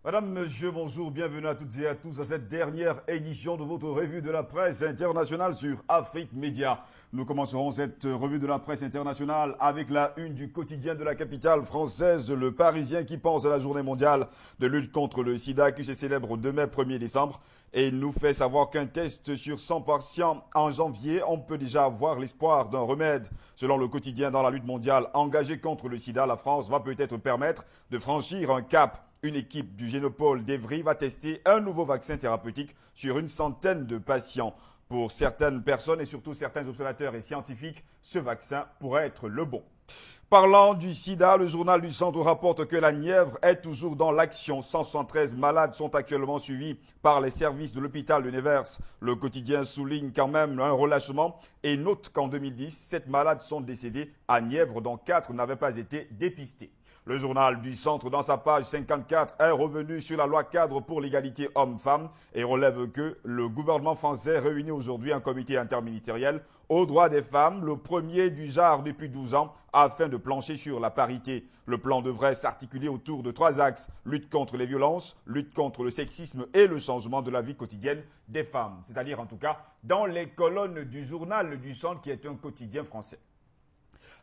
Madame, Monsieur, bonjour, bienvenue à toutes et à tous à cette dernière édition de votre revue de la presse internationale sur Afrique Média. Nous commencerons cette revue de la presse internationale avec la une du quotidien de la capitale française, Le Parisien, qui pense à la journée mondiale de lutte contre le sida qui se célèbre demain 1er décembre et nous fait savoir qu'un test sur 100 patients en janvier, on peut déjà avoir l'espoir d'un remède. Selon le quotidien, dans la lutte mondiale engagée contre le sida, la France va peut-être permettre de franchir un cap. Une équipe du Génopôle d'Evry va tester un nouveau vaccin thérapeutique sur une centaine de patients. Pour certaines personnes et surtout certains observateurs et scientifiques, ce vaccin pourrait être le bon. Parlant du sida, le journal du Centre rapporte que la Nièvre est toujours dans l'action. 173 malades sont actuellement suivis par les services de l'hôpital de Nevers. Le quotidien souligne quand même un relâchement et note qu'en 2010, 7 malades sont décédés à Nièvre, dont 4 n'avaient pas été dépistés. Le journal du Centre, dans sa page 54, est revenu sur la loi cadre pour l'égalité homme-femme et relève que le gouvernement français réunit aujourd'hui un comité interministériel aux droits des femmes, le premier du genre depuis 12 ans, afin de plancher sur la parité. Le plan devrait s'articuler autour de 3 axes: lutte contre les violences, lutte contre le sexisme et le changement de la vie quotidienne des femmes. C'est-à-dire en tout cas dans les colonnes du journal du Centre qui est un quotidien français.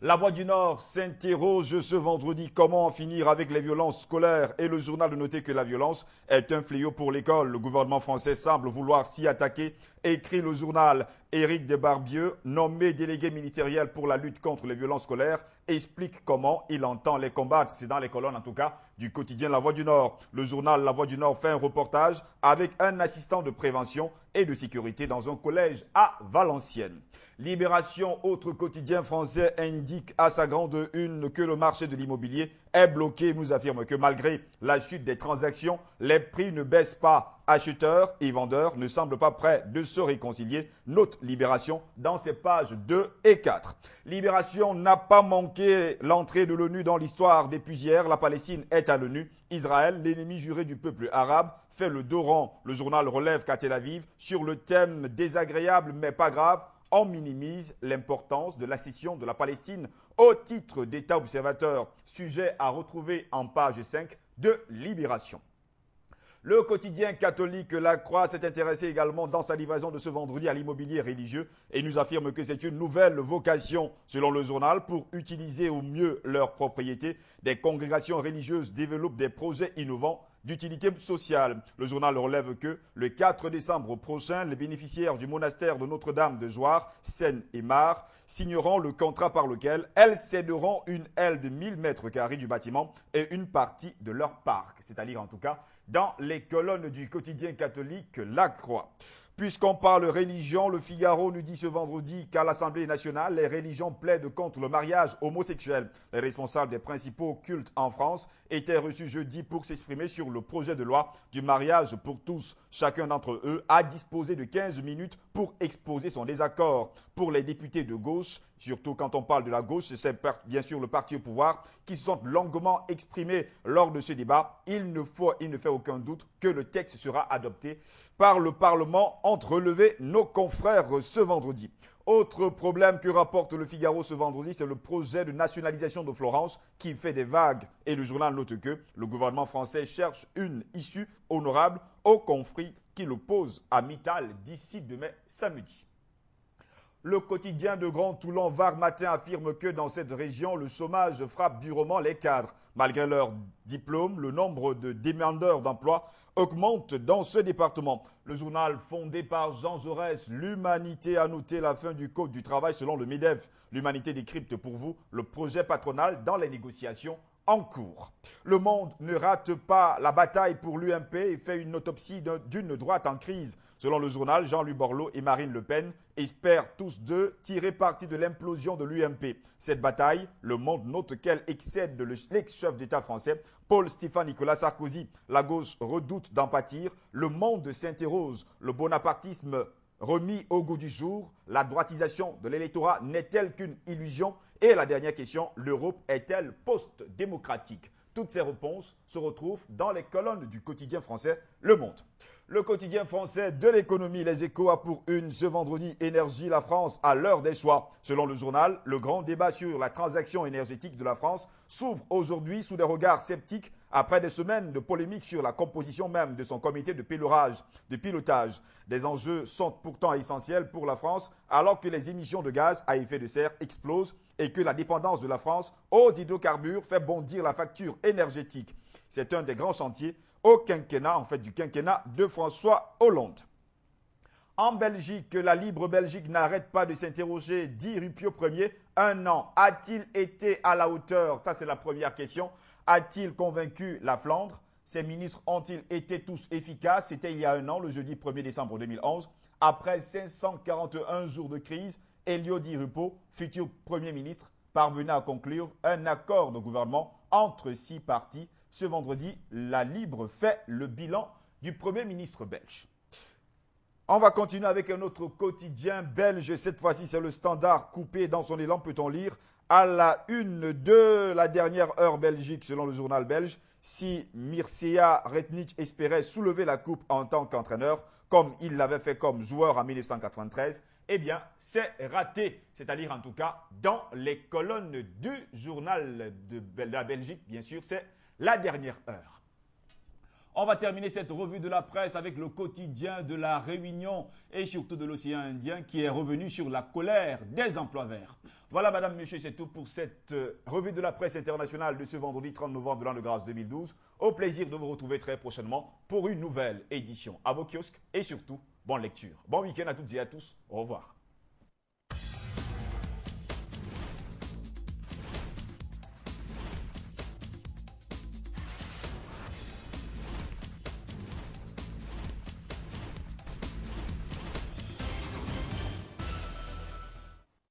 La Voix du Nord s'interroge ce vendredi comment en finir avec les violences scolaires et le journal de noter que la violence est un fléau pour l'école. Le gouvernement français semble vouloir s'y attaquer, écrit le journal. Éric Desbarbieux, nommé délégué ministériel pour la lutte contre les violences scolaires, explique comment il entend les combattre. C'est dans les colonnes en tout cas du quotidien La Voix du Nord. Le journal La Voix du Nord fait un reportage avec un assistant de prévention et de sécurité dans un collège à Valenciennes. Libération, autre quotidien français, indique à sa grande une que le marché de l'immobilier est bloqué. Nous affirme que malgré la chute des transactions, les prix ne baissent pas. Acheteurs et vendeurs ne semblent pas prêts de se réconcilier. Note Libération dans ses pages 2 et 4. Libération n'a pas manqué l'entrée de l'ONU dans l'histoire. Depuis hier, la Palestine est à l'ONU. Israël, l'ennemi juré du peuple arabe, fait le dos rond. Le journal relève qu'à Tel Aviv, sur le thème désagréable mais pas grave, on minimise l'importance de la cession de la Palestine au titre d'État observateur. Sujet à retrouver en page 5 de Libération. Le quotidien catholique La Croix s'est intéressé également dans sa livraison de ce vendredi à l'immobilier religieux et nous affirme que c'est une nouvelle vocation, selon le journal, pour utiliser au mieux leurs propriétés. Des congrégations religieuses développent des projets innovants d'utilité sociale. Le journal relève que le 4 décembre prochain, les bénéficiaires du monastère de Notre-Dame de Jouarre, Seine et Marne, signeront le contrat par lequel elles céderont une aile de 1000 mètres carrés du bâtiment et une partie de leur parc, c'est-à-dire en tout cas dans les colonnes du quotidien catholique La Croix. Puisqu'on parle religion, le Figaro nous dit ce vendredi qu'à l'Assemblée nationale, les religions plaident contre le mariage homosexuel. Les responsables des principaux cultes en France étaient reçus jeudi pour s'exprimer sur le projet de loi du mariage pour tous. Chacun d'entre eux a disposé de 15 minutes pour exposer son désaccord. Pour les députés de gauche, surtout quand on parle de la gauche, c'est bien sûr le parti au pouvoir, qui se sont longuement exprimés lors de ce débat. Il ne fait aucun doute que le texte sera adopté par le Parlement, ont relevé nos confrères ce vendredi. Autre problème que rapporte le Figaro ce vendredi, c'est le projet de nationalisation de Florence qui fait des vagues. Et le journal note que le gouvernement français cherche une issue honorable au conflit qui l'oppose à Mittal d'ici demain samedi. Le quotidien de Grand Toulon Var Matin affirme que dans cette région, le chômage frappe durement les cadres. Malgré leur diplôme, le nombre de demandeurs d'emploi augmente dans ce département. Le journal fondé par Jean Jaurès, L'Humanité, a noté la fin du Code du travail selon le MEDEF. L'Humanité décrypte pour vous le projet patronal dans les négociations en cours. Le Monde ne rate pas la bataille pour l'UMP et fait une autopsie d'une droite en crise. Selon le journal, Jean-Louis Borloo et Marine Le Pen espèrent tous deux tirer parti de l'implosion de l'UMP. Cette bataille, Le Monde note qu'elle excède de l'ex-chef d'État français, Paul-Stéphane Nicolas Sarkozy. La gauche redoute d'en pâtir. Le Monde s'interroge. Le bonapartisme remis au goût du jour, la droitisation de l'électorat n'est-elle qu'une illusion? Et la dernière question, l'Europe est-elle post-démocratique? Toutes ces réponses se retrouvent dans les colonnes du quotidien français Le Monde. Le quotidien français de l'économie, Les Échos, a pour une ce vendredi Énergie, la France à l'heure des choix. Selon le journal, le grand débat sur la transaction énergétique de la France s'ouvre aujourd'hui sous des regards sceptiques Après des semaines de polémiques sur la composition même de son comité de pilotage, des enjeux sont pourtant essentiels pour la France alors que les émissions de gaz à effet de serre explosent et que la dépendance de la France aux hydrocarbures fait bondir la facture énergétique. C'est un des grands chantiers du quinquennat de François Hollande. En Belgique, la libre Belgique n'arrête pas de s'interroger, dit Rupio Ier. Un an, a-t-il été à la hauteur? Ça, c'est la première question. A-t-il convaincu la Flandre? Ces ministres ont-ils été tous efficaces? C'était il y a un an, le jeudi 1er décembre 2011. Après 541 jours de crise, Elio Di Rupo, futur Premier ministre, parvenait à conclure un accord de gouvernement entre 6 partis. Ce vendredi, la Libre fait le bilan du Premier ministre belge. On va continuer avec un autre quotidien belge. Cette fois-ci, c'est le Standard coupé dans son élan, peut-on lire. À la une de la dernière heure Belgique, selon le journal belge, si Mircea Retnic espérait soulever la coupe en tant qu'entraîneur, comme il l'avait fait comme joueur en 1993, eh bien, c'est raté. C'est-à-dire, en tout cas, dans les colonnes du journal de la Belgique, bien sûr, c'est la dernière heure. On va terminer cette revue de la presse avec le quotidien de la Réunion et surtout de l'océan Indien qui est revenu sur la colère des emplois verts. Voilà, madame, monsieur, c'est tout pour cette revue de la presse internationale de ce vendredi 30 novembre de l'an de grâce 2012. Au plaisir de vous retrouver très prochainement pour une nouvelle édition à vos kiosques et surtout, bonne lecture. Bon week-end à toutes et à tous. Au revoir.